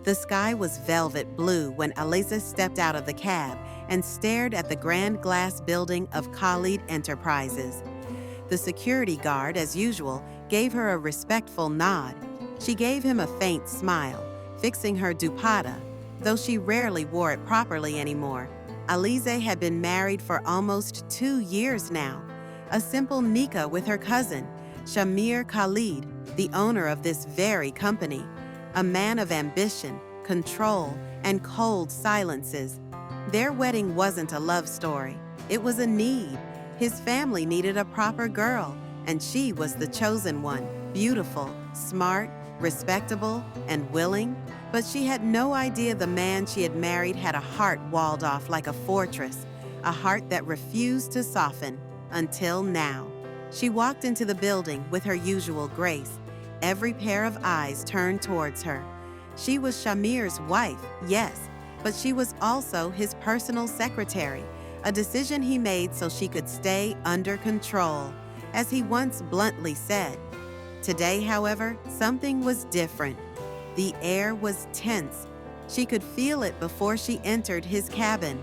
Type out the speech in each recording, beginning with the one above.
The sky was velvet blue when Aliza stepped out of the cab and stared at the grand glass building of Khalid Enterprises. The security guard, as usual, gave her a respectful nod. She gave him a faint smile, fixing her dupatta, though she rarely wore it properly anymore. Alize had been married for almost 2 years now. A simple nikah with her cousin, Shamir Khalid, the owner of this very company. A man of ambition, control, and cold silences. Their wedding wasn't a love story. It was a need. His family needed a proper girl, and she was the chosen one. Beautiful, smart, respectable, and willing. But she had no idea the man she had married had a heart walled off like a fortress, a heart that refused to soften, until now. She walked into the building with her usual grace, every pair of eyes turned towards her. She was Shamir's wife, yes, but she was also his personal secretary, a decision he made so she could stay under control, as he once bluntly said. Today, however, something was different. The air was tense. She could feel it before she entered his cabin.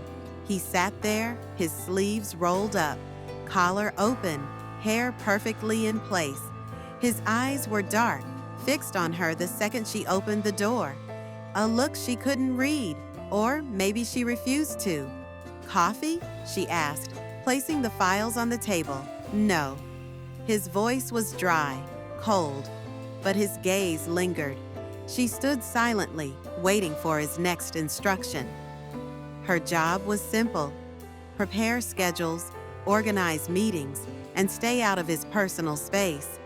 He sat there, his sleeves rolled up, collar open, hair perfectly in place. His eyes were dark, fixed on her the second she opened the door. A look she couldn't read, or maybe she refused to. "Coffee?" she asked, placing the files on the table. "No." His voice was dry, cold, but his gaze lingered. She stood silently, waiting for his next instruction. Her job was simple: prepare schedules, organize meetings, and stay out of his personal space.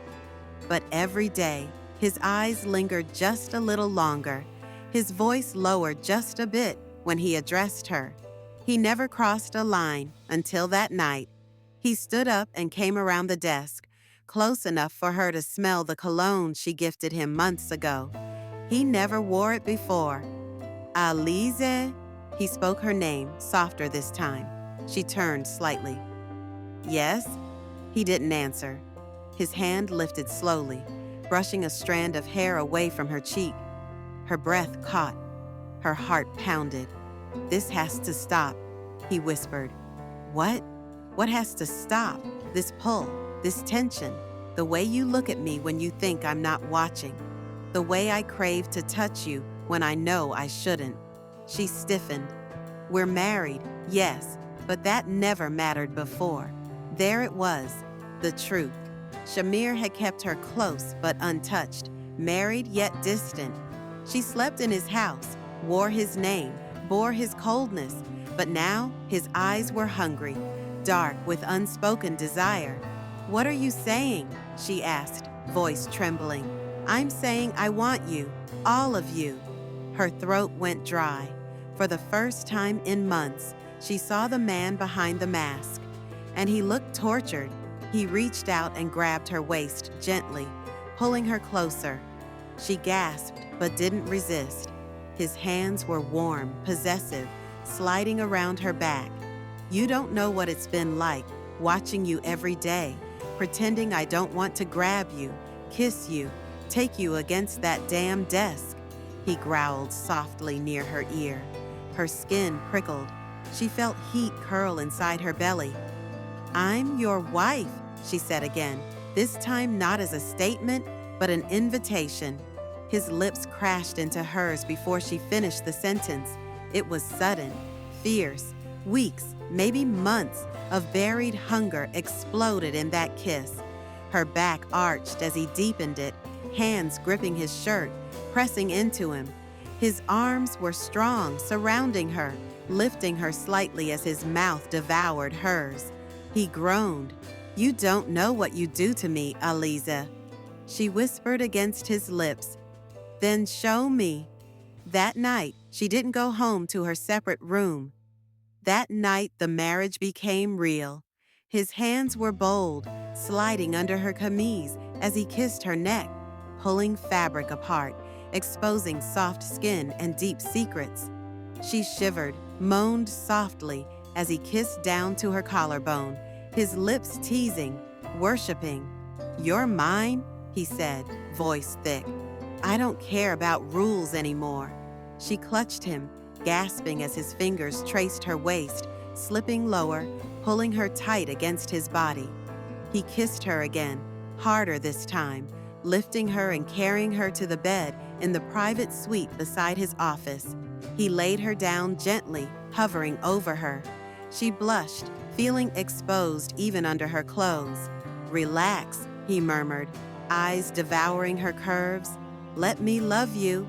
But every day, his eyes lingered just a little longer, his voice lowered just a bit when he addressed her. He never crossed a line until that night. He stood up and came around the desk, close enough for her to smell the cologne she gifted him months ago. He never wore it before. "Alize?" He spoke her name, softer this time. She turned slightly. "Yes?" He didn't answer. His hand lifted slowly, brushing a strand of hair away from her cheek. Her breath caught. Her heart pounded. "This has to stop," he whispered. "What? What has to stop? This pull, this tension, the way you look at me when you think I'm not watching, the way I crave to touch you when I know I shouldn't." She stiffened. "We're married, yes, but that never mattered before." There it was, the truth. Shamir had kept her close but untouched, married yet distant. She slept in his house, wore his name, bore his coldness, but now his eyes were hungry, dark with unspoken desire. "What are you saying?" she asked, voice trembling. "I'm saying I want you, all of you." Her throat went dry. For the first time in months, she saw the man behind the mask, and he looked tortured. He reached out and grabbed her waist gently, pulling her closer. She gasped but didn't resist. His hands were warm, possessive, sliding around her back. "You don't know what it's been like, watching you every day, pretending I don't want to grab you, kiss you, take you against that damn desk." He growled softly near her ear. Her skin prickled. She felt heat curl inside her belly. "I'm your wife," she said again, this time not as a statement, but an invitation. His lips crashed into hers before she finished the sentence. It was sudden, fierce. Weeks, maybe months, of buried hunger exploded in that kiss. Her back arched as he deepened it, hands gripping his shirt, pressing into him. His arms were strong, surrounding her, lifting her slightly as his mouth devoured hers. He groaned. "You don't know what you do to me, Aliza." She whispered against his lips. "Then show me." That night, she didn't go home to her separate room. That night, the marriage became real. His hands were bold, sliding under her camise as he kissed her neck, pulling fabric apart, exposing soft skin and deep secrets. She shivered, moaned softly as he kissed down to her collarbone, his lips teasing, worshiping. "You're mine," he said, voice thick. "I don't care about rules anymore." She clutched him, gasping as his fingers traced her waist, slipping lower, pulling her tight against his body. He kissed her again, harder this time, lifting her and carrying her to the bed in the private suite beside his office. He laid her down gently, hovering over her. She blushed, feeling exposed even under her clothes. "Relax," he murmured, eyes devouring her curves. "Let me love you."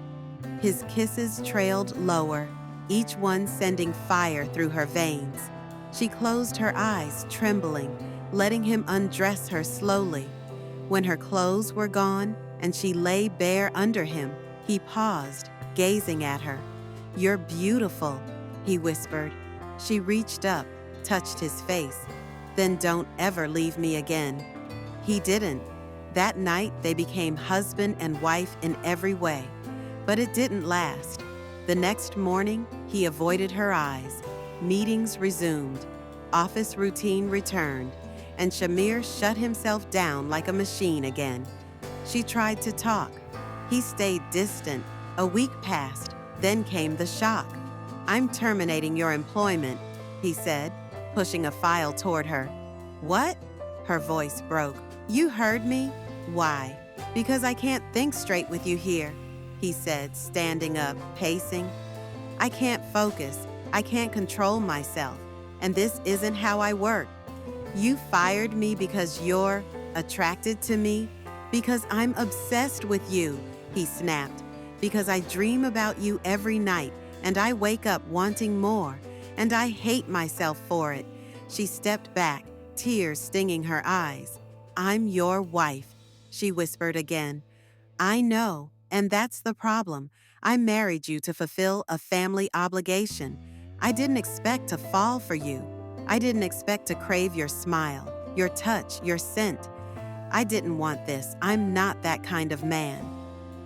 His kisses trailed lower, each one sending fire through her veins. She closed her eyes, trembling, letting him undress her slowly. When her clothes were gone and she lay bare under him, he paused, gazing at her. "You're beautiful," he whispered. She reached up, touched his face. "Then don't ever leave me again." He didn't. That night, they became husband and wife in every way. But it didn't last. The next morning, he avoided her eyes. Meetings resumed. Office routine returned. And Shamir shut himself down like a machine again. She tried to talk. He stayed distant. A week passed. Then came the shock. "I'm terminating your employment," he said, pushing a file toward her. "What?" Her voice broke. "You heard me? Why?" "Because I can't think straight with you here," he said, standing up, pacing. "I can't focus. I can't control myself. And this isn't how I work. You fired me because you're attracted to me? Because I'm obsessed with you," he snapped. "Because I dream about you every night, and I wake up wanting more, and I hate myself for it." She stepped back, tears stinging her eyes. "I'm your wife," she whispered again. "I know, and that's the problem. I married you to fulfill a family obligation. I didn't expect to fall for you. I didn't expect to crave your smile, your touch, your scent. I didn't want this. I'm not that kind of man."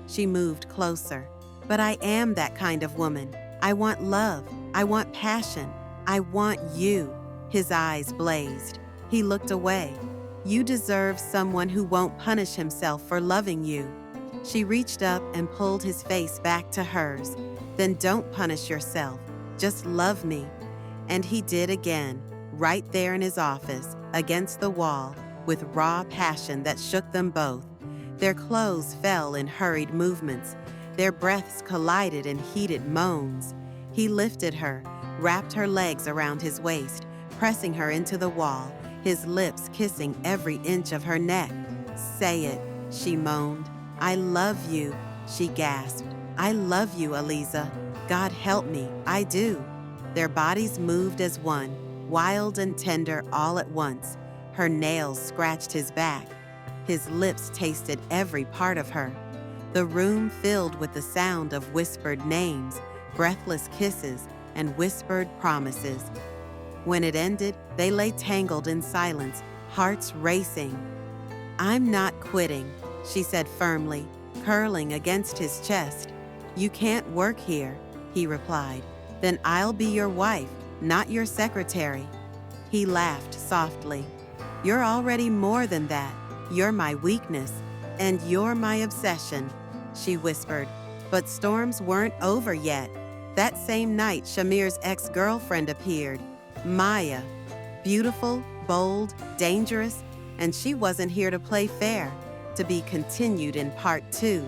She moved closer. "But I am that kind of woman. I want love. I want passion. I want you." His eyes blazed. He looked away. "You deserve someone who won't punish himself for loving you." She reached up and pulled his face back to hers. "Then don't punish yourself. Just love me." And he did again, right there in his office, against the wall, with raw passion that shook them both. Their clothes fell in hurried movements. Their breaths collided in heated moans. He lifted her, wrapped her legs around his waist, pressing her into the wall, his lips kissing every inch of her neck. "Say it," she moaned. "I love you," she gasped. "I love you, Aliza. God help me, I do." Their bodies moved as one, wild and tender all at once. Her nails scratched his back. His lips tasted every part of her. The room filled with the sound of whispered names, breathless kisses, and whispered promises. When it ended, they lay tangled in silence, hearts racing. "I'm not quitting," she said firmly, curling against his chest. "You can't work here," he replied. "Then I'll be your wife, not your secretary." He laughed softly. "You're already more than that. You're my weakness, and you're my obsession," she whispered. But storms weren't over yet. That same night, Shamir's ex-girlfriend appeared, Maya. Beautiful, bold, dangerous, and she wasn't here to play fair. To be continued in part 2.